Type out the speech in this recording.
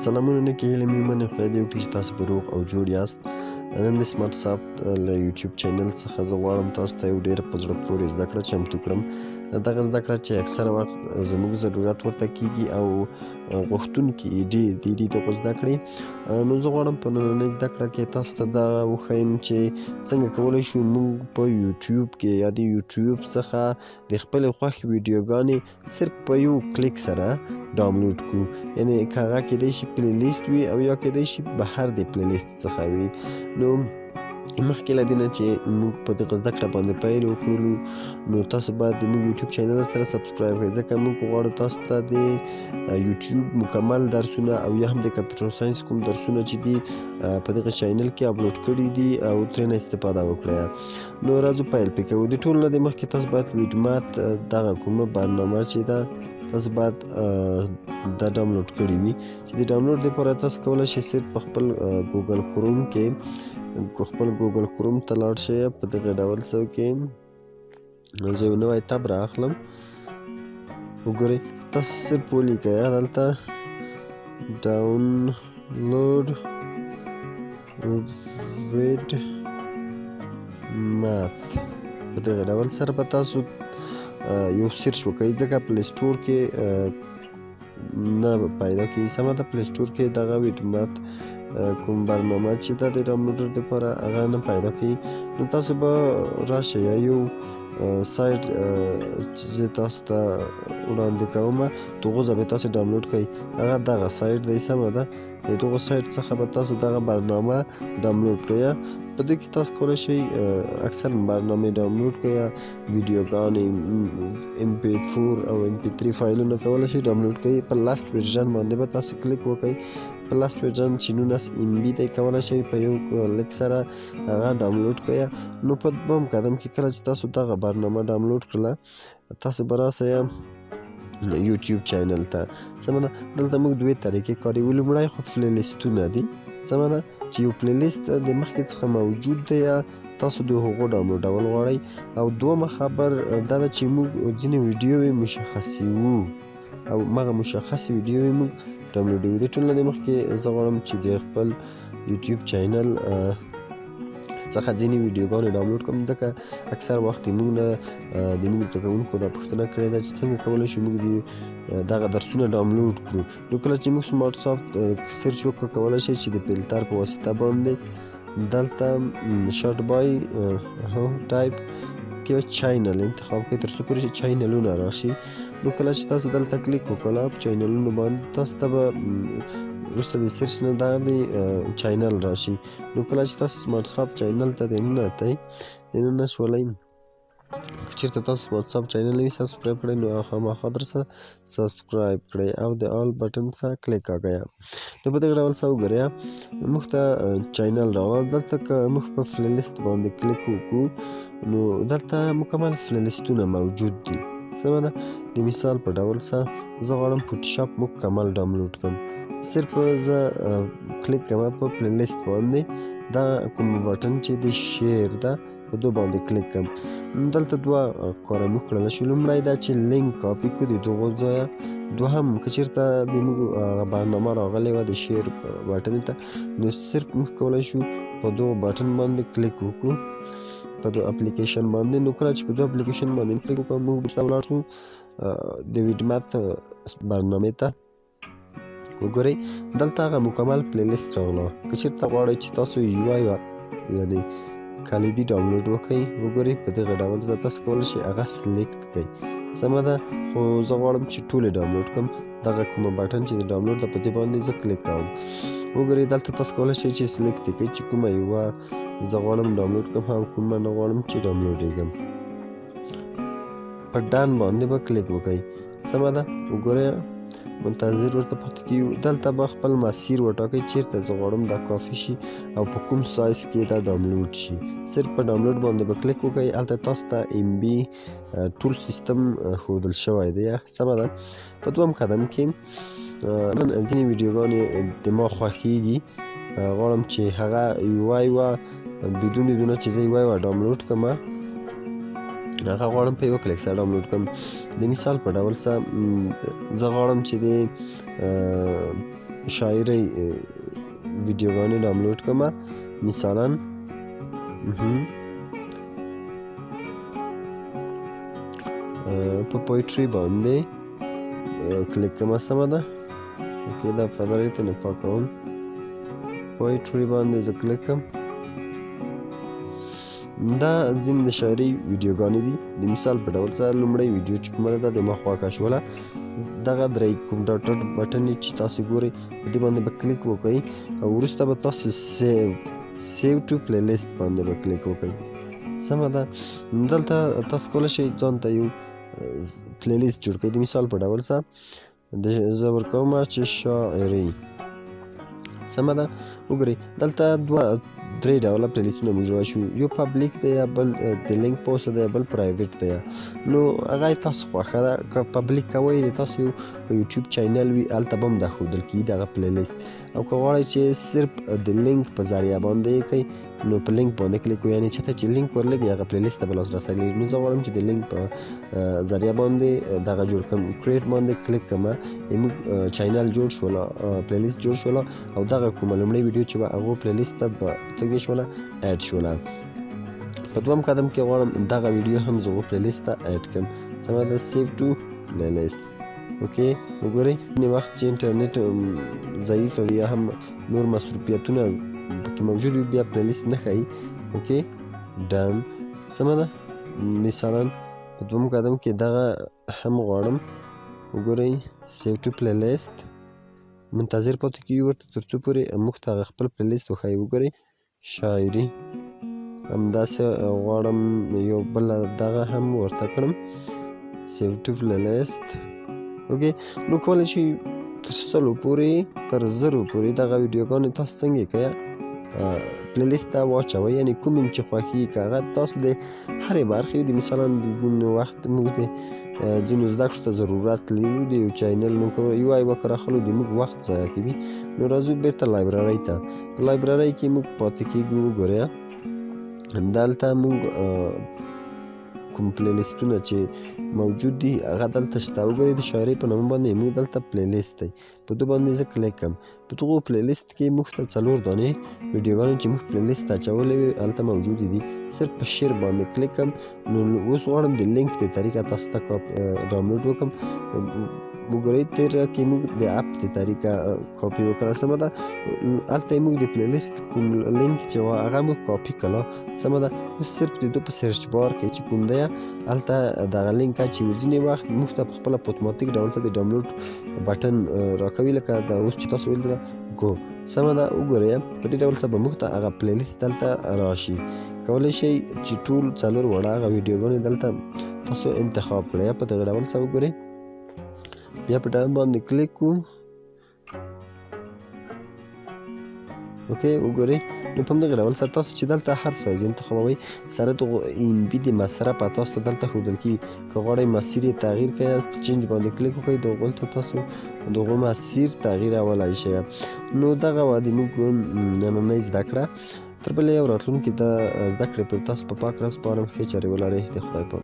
سلامونه نیکې هیلې مې منې خدای دې وکړي چې تاسو به روغ او جوړ یاست. نن د سمارټ سافت له یوټیوب چینل څخه زه غواړم تاسو ته یو ډېر په زړه پورې زده کړه چمتو کړم. دغه زده کړه چې اکثره وخت زموږ ضرورت ورته کیږي او غوښتونکي یې ډېر دي دغه زده کړې. نو زه غواړم په نننۍ زده کړه کې تاسو ته دا وښیم چې څنګه کولی شو موږ په یوټیوب کې یا د یوټیوب څخه د خپلې خوښې ویډیوګانې صرف په یو کلیک سره ډاونلوډ کړو. یعنې که هغه کیدای شي پلی لیست وي او یا کیدای شي بهر د پلی لیست څخه وي. نو مخکې له دې نه چې موږ په دغه زده کړه باندې پیل وکړو نو تاسو باید د موږ یوټیوب چینل سره سبسکرایب کړئ، ځکه موږ غواړو تاسو ته د یوټیوب مکمل درسونه او یا هم د کمپیوټر ساینس کوم درسونه چې دي په دغه چینل کې اپلوډ کړي دي او ترېنه استفاده وکړئ. نو راځو پیل پې کوو. د ټول نه د مخکې تاسو باید ویډیومات دغه کومه برنامه چې ده تاسو باید دا ډاونلوډ کړي وي. چې د ډاونلوډ لپاره تاسو کولی شئ صرف په خپل ګوګل کروم کې خپل ګوګل کروم ته لاړ شئ. په دغه ډول څه کې زه یو نوی تب رااخلم. وګورئ تاسو صرف ولیکئ دلته ډاونلوډ ویډمات. په دغه ډول سره به تاسو یو سرچ وکړئ، ځکه پلی سټور کې نه پیدا کېږي. سمه ده، پلی سټور کې دغه ویډمات کوم برنامه چې دا د ډاونلوډر لپاره هغه نه پیدا کوي. نو تاسو به راشئ یا یو سایټ چې زه تاسو ته وړاندې کومه د هغو ځای به تاسو ډاونلوډ کړئ، هغه دغه سایټ دی. سمه ده، د دغو سایټ څخه به تاسو دغه برنامه ډاونلوډ کړئ. په دې کې تاسو کولی شئ اکثر برنامې ډاونلوډ کړئ، ویډیوګانې MP4 او MP3 فایلونه کولی شئ ډاونلوډ کړئ. په لاست ورژن باندې به تاسو کلیک وکړئ. په لاست ورژن چې 19 MB دی کولی شئ په یو لیک سره هغه ډاونلوډ کړئ. نو په دویم قدم کې کله چې تاسو دغه برنامه ډاونلوډ کړله تاسو به راسئ یوټیوب چینل ته. سمه ده، دلته موږ دوې طریقې کاروو. لومړی خو پلی لیستونه دي. سمه ده، چې یو پلی لیست د مخکې څخه موجود دی یا تاسو د هغو ډاونلوډول غواړئ. او دومه خبر دا ده چې موږ ځینې ویډیوې مشخصې وو او هغه مشخصې ویډیوې موږ ډاونلوډوو. د ټول نه د مخکې زه غواړم چې د خپل یوټیوب چینل څخه ځینې ویډیوګانې ډاونلوډ کړم، ځکه اکثر وخت موږ نه د موږ زده کوونکو دا پوښتنه کړې ده چې څنګه کولی شو موږ دغه درسونه ډاونلوډ کړو. نو کله چې موږ سمارټ سافت سرچ وکړو کولی شئ چې د فلټر په واسطه باندې دلته شارټ بای ټایپ کې چینل انتخاب کړئ تر څو پورې چې چینلونه راشي. نو کله چې تاسو دلته کلیک وکړه په چینلونو باندې تاسو ته به وروسته د سرچ نه دغه چینل راشي. نو کله چې تاسو سمارټ سافت چینل ته دننوتئ دننه شولئ، که چېرته تاسو سمارټ سافت چینل نه وي سبسکرایب کړئ نو خامخا درسره سبسکرایب کړئ او د آل بټن سره کلیک وکړئ. نو په دغه ډول څه وګورئ موږ ته چینل راغله. دلته که موږ په پلی لیست باندې کلیک وکړو نو دلته مکمل پلی لیستونه موجود دي. سمه ده، د مثال په ډول څه زه غواړم فوټوشاپ مکمل ډاونلوډ کړم. صرف زه کلیک کوم په پلی لیست باندې، دا کوم بټن چې د شیر ده په دو باندې کلیک کوم. دلته دوه کاره موږ کړلی شو. لومړی دا چې لینک کاپي کړو د دغو ځایه. دوهم که چېرته د موږ برنامه راغلی وه د شیر بټن ته نو صرف موږ کولی شو په دغو بټن باندې کلیک وکړو په دو اپلیکیشن باندې. نو کله چې په دو اپلیکیشن باندې کلیک وکړو موږ وروسته ولاړ شو د ویډمات برنامې ته. وګورئ دلته هغه مکمل پلی لیست راغله. که چېرته غواړئ چې تاسو یوه یعنې کلیدي ډاونلوډ وکړئ، وګورئ په دغه ډول تاسو کولی شئ هغه سلیکټ کړئ. سمه ده، خو زه غواړم چې ټولې ډاونلوډ کړم. دغه کومه بټن چې د ډاونلوډ ده په دې باندې زه کلیک کوم. وګورئ دلته تاسو کولی شئ چې سلیکټ کړئ چې کومه یوه زه غواړم ډاونلوډ کړم او کومه نه غواړم چې ډاونلوډ یې کړم. په ډن باندې به کلیک وکړئ. سمه ده، وګورئ منتظر ورته پاتې کیږو. دلته به خپل مسیر وټاکئ چېرته زه غواړم دا کافي شي او په کوم سایز کې دا ډاونلوډ شي. صرف په ډاونلوډ باندې به کلیک وکړئ. هلته تاسو ته MB ټول سیستم ښودل شوی دی. سمه ده، په دویم قدم کې ځینې ویډیوګانې د ما خوښیږي، غواړم چې هغه یوه بدون دونه چې زه یوه ډاونلوډ کړم. هغه غواړم په یو کلیک سره ډاونلوډ کړم. د مثال په ډول زه غواړم چې د شاعرۍ ویډیوګانې ډاونلوډ کړم مثلا په پویټري باندې کلیک کوم سمه ده اوکې دا خبرې ته نه پاکوم پویټري باندې زه کلیک کوم دا ځینې د شاعرۍ ویډیوګانې دي د مثال په ډول سره لومړی ویډیو چې کومه ده د ما خواکه شوله دغه درې کوم ډاټر بټن چې تاسو ګورئ په دې باندې به کلیک وکړئ او وروسته به تاسو سیو ټو پلی لیست باندې به کلیک وکړئ سمه ده دلته تاسو کولی شئ ځان ته یو پلی لیست جوړ کړئ د مثال په ډول سره زه ورکوم چې شاعرۍ سمه ده وګورئ دلته درې ډوله پلی لیستونه موږ جوړ شو یو پبلیک دی یا بل د لینک پوسټ دی بل پرایویټ دی نو هغه تاسو خوښه ده که پبلیک کوئ د تاسو یو یوټیوب چینل وي هلته به هم دا ښودل کېږي دغه پلی لیست او که غواړئ چې صرف د لینک په ذریعه باندې یې کوئ نو په لینک باندې کلیک کوئ یعنې چېرته چې لینک ورلګي هغه پلی لیست ته به لاسرسی لري نو زه غواړم چې د لینک په ذریعه باندې دغه جوړ کړم کریټ باندې کلیک کړم زموږ چینل جوړ شوله پلی لیست جوړ شوله او دغه کومه لومړۍ ویډیو چې به هغو پلی لیست ته به څنګه شوله اډ شوله په دویم قدم کې غواړم دغه ویډیو هم زه پلی لیست ته اډ کړم سمه ده سیو ټو پلی لیست اوکې وګورئ ځینې وخت چې انټرنیټ ضعیف وي یا هم نور مصروفیتونه پکې موجود وي بیا پلی لیست نه ښایي اوکې ډن سمه ده مثلا په دویم قدم کې دغه هم غواړم وګورئ سیو ټو پلی لیست منتظر پاتې کېږو ورته تر څو پورې موږ ته هغه خپل پلی لیست وښایي وګورئ شاعري همداسې غواړم یو بله دغه هم ورته کړم سیو ټو پلی لیست اوکې نو کولی شئ تر 100 پورې تر 0 پورې دغه ویډیوګانې تاسو څنګه کوئ پلی لیست ته واچوئ یعنې کوم چې خوښیږي که هغه تاسو د هرې برخې د مثلا د ځینې وخت موږ د ځینو زده کړو ته ضرورت لرو د یو چینل نوم یوه که راخلو د موږ وخت ضایع کوي نو راځو بېرته لایبررۍ ته په لایبررۍ کې موږ پاتې کېږو وګورئ دلته موږ کوم پلی لیستونه چې موجود دي هغه دلته شته وګورئ د شاعرۍ په نامه باندې موږ دلته پلی لیست دی په دو باندې زه کلیک کړم په دغو پلی لیست کې موږ ته 4 دانې ویډیوګانې چې موږ پلی لیست ته اچولې وي هلته موجودې دي صرف په شیر باندې کلیک کړم نو اوس غواړم د لینک د طریقه تاسو ته ډاونلوډ وکړم وګورئ تېر کې موږ د اپ د طریقه کاپي وکړه سمه ده هلته یې موږ د پلی لیست کوم لینک چې وه هغه موږ کاپي کړله سمه ده اوس صرف د دو په سرچ بار کې چې کوم دی هلته دغه لینک اچوي ځینې وخت موږ ته په خپله په اتوماتیک ډول ته د ډاونلوډ بټن راکوي لکه دا اوس چې تاسو ویل ده ګو سمه ده وګورئ په دې ډول سره به موږ ته هغه پلی لیست دلته راشي کولی شئ چې ټول 4 وړه هغه ویډیوګانې دلته تاسو انتخاب کړئ په دغه ډول سره وګورئ بیا په ډن باندې کلیک کوو اوکې وګورئ نو په همدغه ډول سره تاسو چې دلته هر سایز انتخابوئ سره د ام بي د مصرف تاسو ته دلته ښودل کېږي که غواړئ مسیر یې تغییر کړئ په چینج باندې کلیک وکړئ د هغو ته تاسو د هغو مسیر تغییرولی شئ نو دغه وه د موږ نننۍ زده کړه تر بلې یو راتلونکي د زده کړې پورې تاسو په پاک راز سپارم ښې چارې ولرئ د خدای پاک